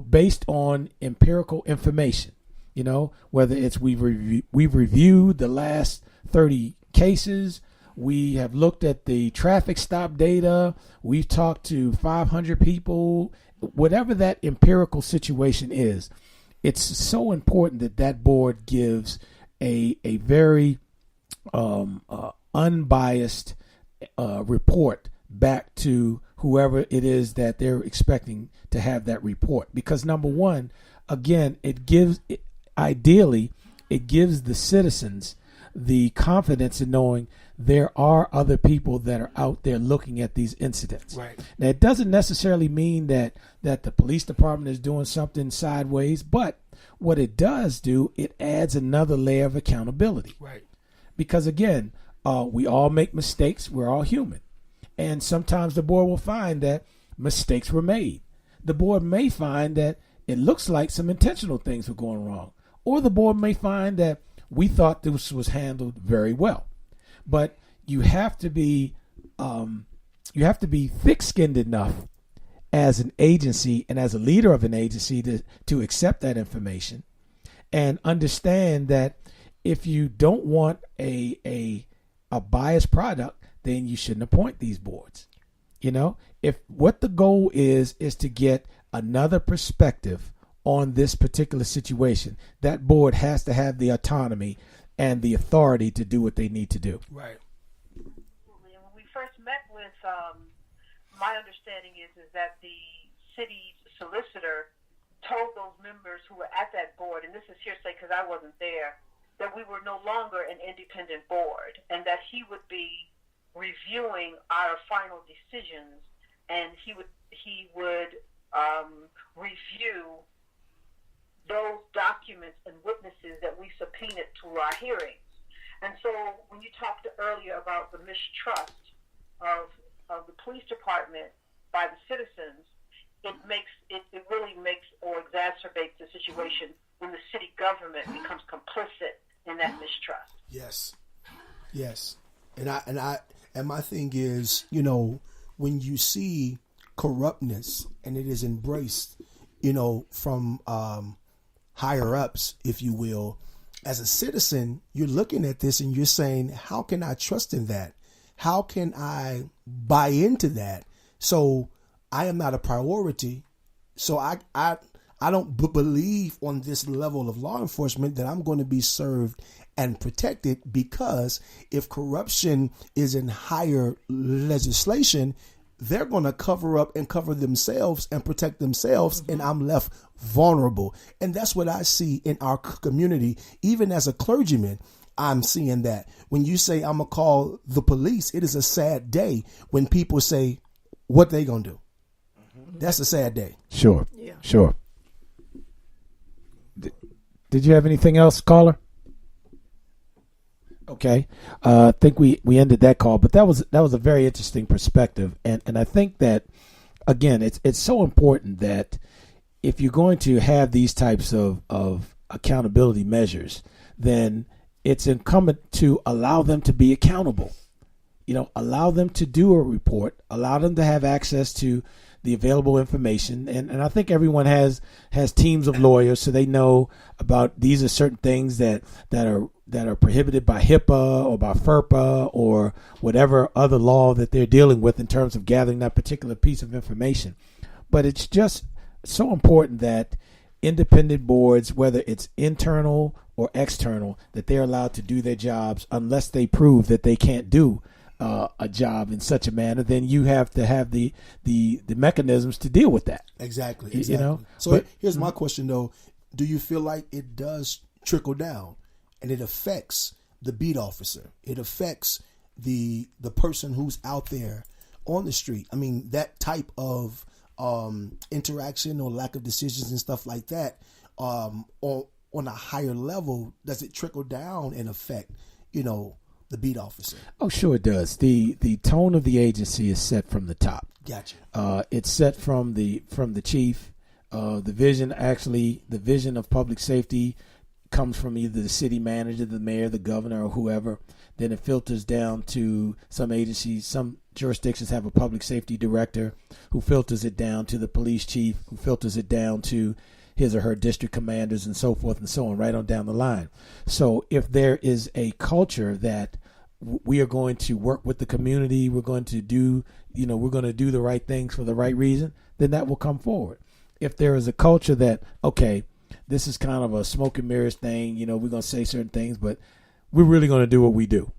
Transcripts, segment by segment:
based on empirical information. Whether it's we've reviewed the last 30 cases, we have looked at the traffic stop data, we've talked to 500 people, whatever that empirical situation is. It's so important that that board gives a very unbiased report back to whoever it is that they're expecting to have that report. Because number one, again, ideally, it gives the citizens the confidence in knowing there are other people that are out there looking at these incidents. Right. Now, it doesn't necessarily mean that the police department is doing something sideways, but what it does do, it adds another layer of accountability. Right. Because again, we all make mistakes. We're all human. And sometimes the board will find that mistakes were made. The board may find that it looks like some intentional things were going wrong. Or the board may find that we thought this was handled very well. But you have to be thick-skinned enough as an agency and as a leader of an agency to accept that information and understand that if you don't want a biased product, then you shouldn't appoint these boards. If what the goal is to get another perspective on this particular situation, that board has to have the autonomy and the authority to do what they need to do. Right. When we first met with, my understanding is that the city's solicitor told those members who were at that board, and this is hearsay because I wasn't there, that we were no longer an independent board and that he would be reviewing our final decisions, and he would review those documents and witnesses that we subpoenaed to our hearings. And so when you talked earlier about the mistrust of the police department by the citizens, it really makes or exacerbates the situation when the city government becomes complicit in that mistrust. Yes. And my thing is, when you see corruptness and it is embraced, from higher ups, if you will, as a citizen, you're looking at this and you're saying, how can I trust in that? How can I buy into that? So I am not a priority. So I don't believe on this level of law enforcement that I'm going to be served and protected, because if corruption is in higher legislation, they're going to cover up and cover themselves and protect themselves, and I'm left vulnerable. And that's what I see in our community. Even as a clergyman, I'm seeing that. When you say I'm going to call the police, it is a sad day when people say what they going to do. That's a sad day. Sure. Yeah. Sure. Did you have anything else, caller? Okay. I think we ended that call, but that was a very interesting perspective. And I think that, again, it's so important that if you're going to have these types of accountability measures, then it's incumbent to allow them to be accountable. Allow them to do a report, allow them to have access to the available information. And I think everyone has teams of lawyers, so they know about these are certain things that are prohibited by HIPAA or by FERPA or whatever other law that they're dealing with in terms of gathering that particular piece of information. But it's just so important that independent boards, whether it's internal or external, that they're allowed to do their jobs unless they prove that they can't do a job in such a manner. Then you have to have the mechanisms to deal with that. Exactly. So here's my question though: do you feel like it does trickle down and it affects the beat officer? It affects the person who's out there on the street. I mean, that type of interaction or lack of decisions and stuff like that, on a higher level, does it trickle down and affect, the beat officer? Oh, sure it does. The tone of the agency is set from the top. Gotcha. It's set from the chief. The vision of public safety comes from either the city manager, the mayor, the governor, or whoever. Then it filters down to some agencies. Some jurisdictions have a public safety director who filters it down to the police chief, who filters it down to his or her district commanders, and so forth and so on, right on down the line. So if there is a culture that we are going to work with the community, we're going to do, we're going to do the right things for the right reason, then that will come forward. If there is a culture that, okay, this is kind of a smoke and mirrors thing, we're going to say certain things, but we're really going to do what we do.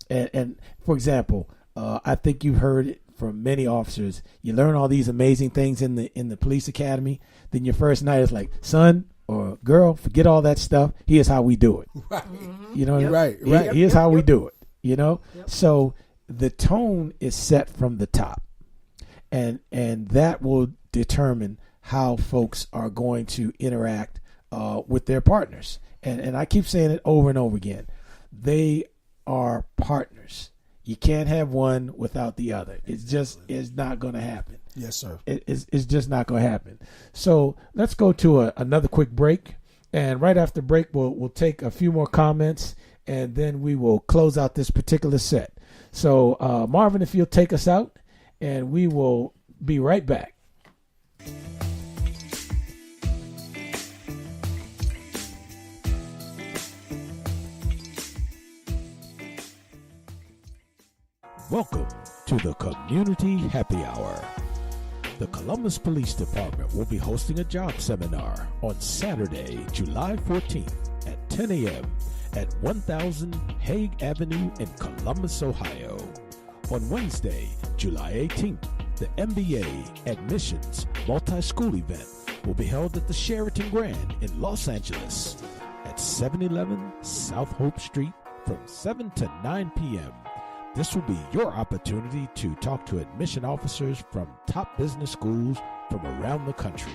And for example, I think you've heard it from many officers. You learn all these amazing things in the police academy. Then your first night is like, son or girl, forget all that stuff. Here's how we do it. Right. Right. Right. Here's how we do it. So the tone is set from the top, and that will determine how folks are going to interact with their partners. And I keep saying it over and over again. They are partners. You can't have one without the other. It's not going to happen. Yes, sir. It's just not going to happen. So let's go to another quick break. And right after break, we'll take a few more comments, and then we will close out this particular set. So Marvin, if you'll take us out, and we will be right back. Welcome to the Community Happy Hour. The Columbus Police Department will be hosting a job seminar on Saturday, July 14th at 10 a.m. at 1000 Hague Avenue in Columbus, Ohio. On Wednesday, July 18th, the MBA Admissions Multi-School event will be held at the Sheraton Grand in Los Angeles at 711 South Hope Street from 7 to 9 p.m. This will be your opportunity to talk to admission officers from top business schools from around the country.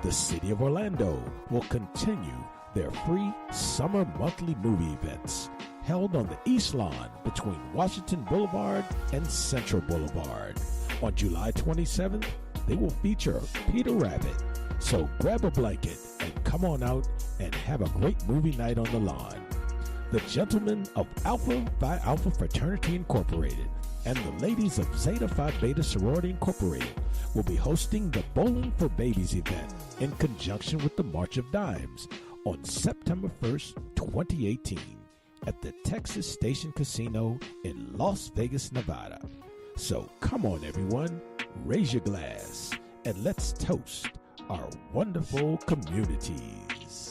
The City of Orlando will continue their free summer monthly movie events held on the East Lawn between Washington Boulevard and Central Boulevard. On July 27th, they will feature Peter Rabbit. So grab a blanket and come on out and have a great movie night on the lawn. The gentlemen of Alpha Phi Alpha Fraternity Incorporated and the ladies of Zeta Phi Beta Sorority Incorporated will be hosting the Bowling for Babies event in conjunction with the March of Dimes on September 1st, 2018 at the Texas Station Casino in Las Vegas, Nevada. So come on everyone, raise your glass and let's toast our wonderful communities.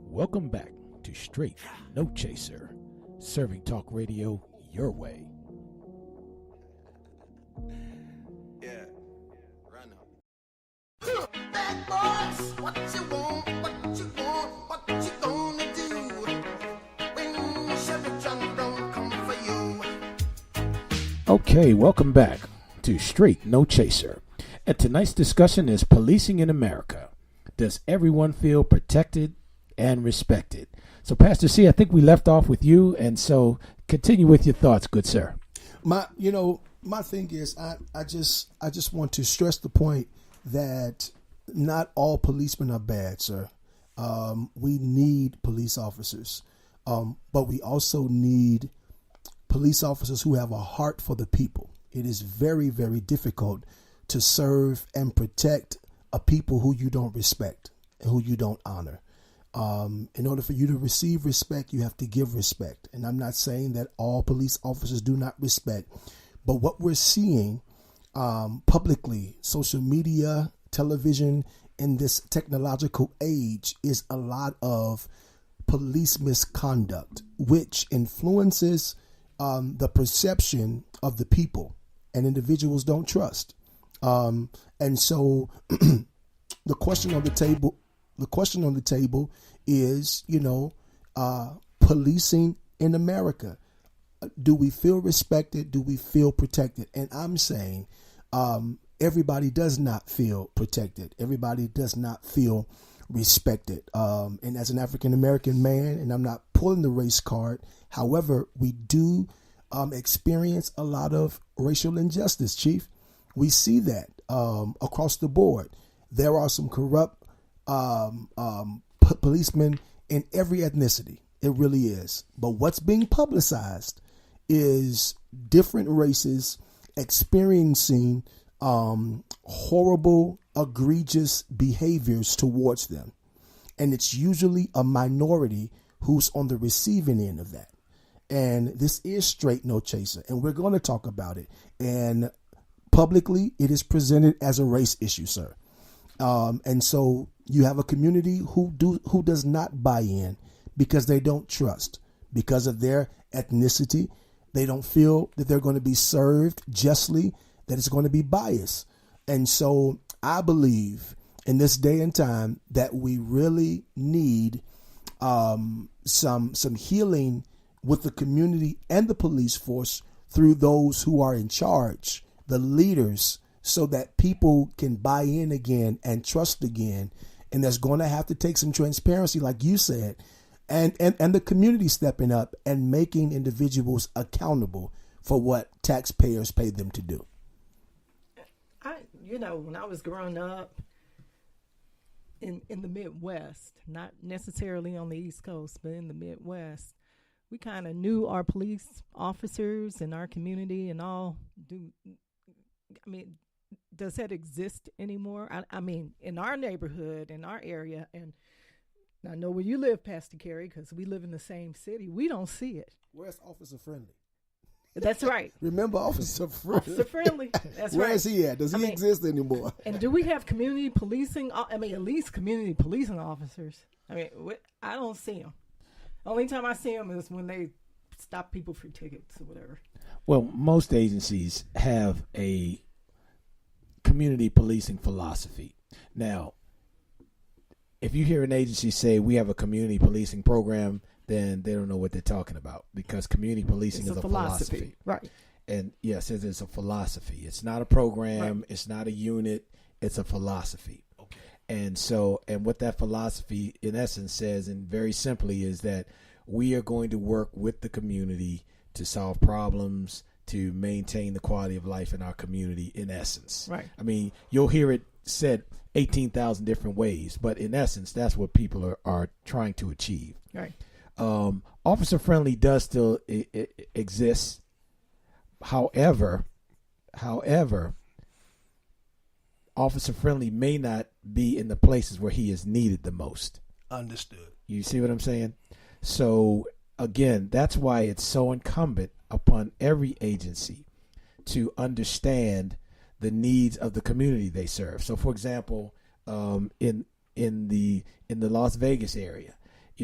Welcome back to Straight No Chaser, serving talk radio your way. Yeah, run up. Bad boys, what you want, what you want, what you gonna do when Chevy John don't come for you? Okay, welcome back to Straight No Chaser. And tonight's discussion is policing in America. Does everyone feel protected and respected? So Pastor C, I think we left off with you, and so continue with your thoughts, good sir. My thing is, I just want to stress the point that not all policemen are bad, sir. We need police officers, but we also need police officers who have a heart for the people. It is very, very difficult to serve and protect a people who you don't respect and who you don't honor. In order for you to receive respect, you have to give respect. And I'm not saying that all police officers do not respect, but what we're seeing publicly, social media, television, in this technological age is a lot of police misconduct, which influences the perception of the people, and individuals don't trust. And so the question on the table is, policing in America. Do we feel respected? Do we feel protected? And I'm saying, everybody does not feel protected. Everybody does not feel respected. And as an African American man, and I'm not pulling the race card, however, we do experience a lot of racial injustice, Chief. We see that across the board. There are some corrupt policemen in every ethnicity. It really is. But what's being publicized is different races experiencing horrible, egregious behaviors towards them. And it's usually a minority who's on the receiving end of that. And this is straight no chaser. And we're going to talk about it. And publicly, it is presented as a race issue, sir. And so you have a community who does not buy in because they don't trust, because of their ethnicity. They don't feel that they're going to be served justly, that it's going to be biased. And so I believe in this day and time that we really need some healing with the community and the police force through those who are in charge, the leaders, so that people can buy in again and trust again. And there's going to have to take some transparency, like you said, and the community stepping up and making individuals accountable for what taxpayers pay them to do. When I was growing up in the Midwest, not necessarily on the East Coast, but in the Midwest, we kind of knew our police officers in our community and all. Does that exist anymore? I mean, in our neighborhood, in our area, and I know where you live, Pastor Kerry, because we live in the same city, we don't see it. Where's Officer Friendly? That's right. Remember Officer Friendly? Officer Friendly. That's Where right. is he at? Does he exist anymore? And do we have community policing? At least community policing officers. I don't see them. Only time I see them is when they stop people for tickets or whatever. Well, most agencies have a community policing philosophy. Now, if you hear an agency say we have a community policing program, then they don't know what they're talking about, because community policing is a philosophy. Right. And yes, it is a philosophy. It's not a program. Right. It's not a unit. It's a philosophy. Okay. And what that philosophy in essence says, and very simply, is that we are going to work with the community to solve problems, to maintain the quality of life in our community, in essence. Right. I mean, you'll hear it said 18,000 different ways, but in essence, that's what people are trying to achieve. Right. Officer Friendly does still exist. However, Officer Friendly may not be in the places where he is needed the most. Understood. You see what I'm saying? So again, that's why it's so incumbent upon every agency to understand the needs of the community they serve. So, for example, in the Las Vegas area,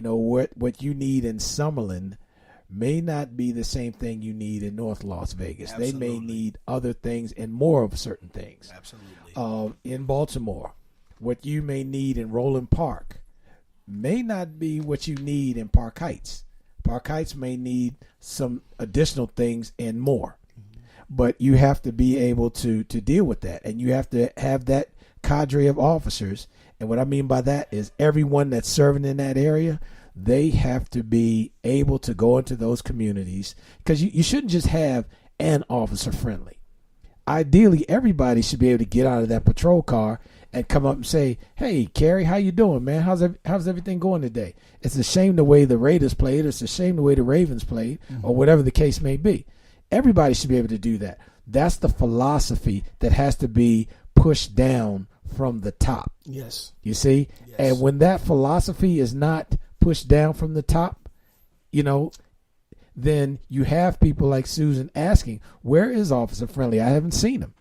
what you need in Summerlin may not be the same thing you need in North Las Vegas. Absolutely. They may need other things and more of certain things. Absolutely. In Baltimore, what you may need in Roland Park may not be what you need in Park Heights. Park Heights may need some additional things and more. But you have to be able to deal with that, and you have to have that cadre of officers. And what I mean by that is everyone that's serving in that area, they have to be able to go into those communities, because you shouldn't just have an Officer Friendly. Ideally, everybody should be able to get out of that patrol car and come up and say, "Hey, Kerry, how you doing, man? How's everything going today?" It's a shame the way the Raiders played. It's a shame the way the Ravens played, or whatever the case may be. Everybody should be able to do that. That's the philosophy that has to be pushed down from the top. Yes. You see? Yes. And when that philosophy is not pushed down from the top, then you have people like Susan asking, where is Officer Friendly? I haven't seen him.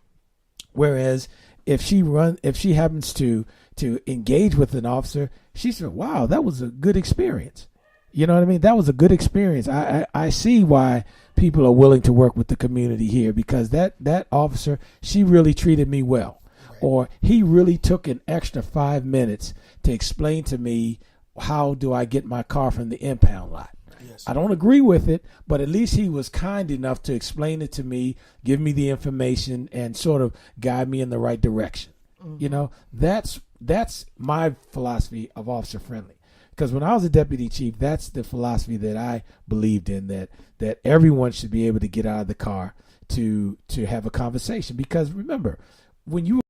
Whereas if she happens to engage with an officer, she said, wow, that was a good experience. You know what I mean? That was a good experience. I see why people are willing to work with the community here, because that officer, she really treated me well. Right. Or he really took an extra 5 minutes to explain to me, how do I get my car from the impound lot? Yes. I don't agree with it, but at least he was kind enough to explain it to me, give me the information, and sort of guide me in the right direction. You know, that's my philosophy of officer friendly. Because when I was a deputy chief, that's the philosophy that I believed in, that everyone should be able to get out of the car to have a conversation. Because remember, when you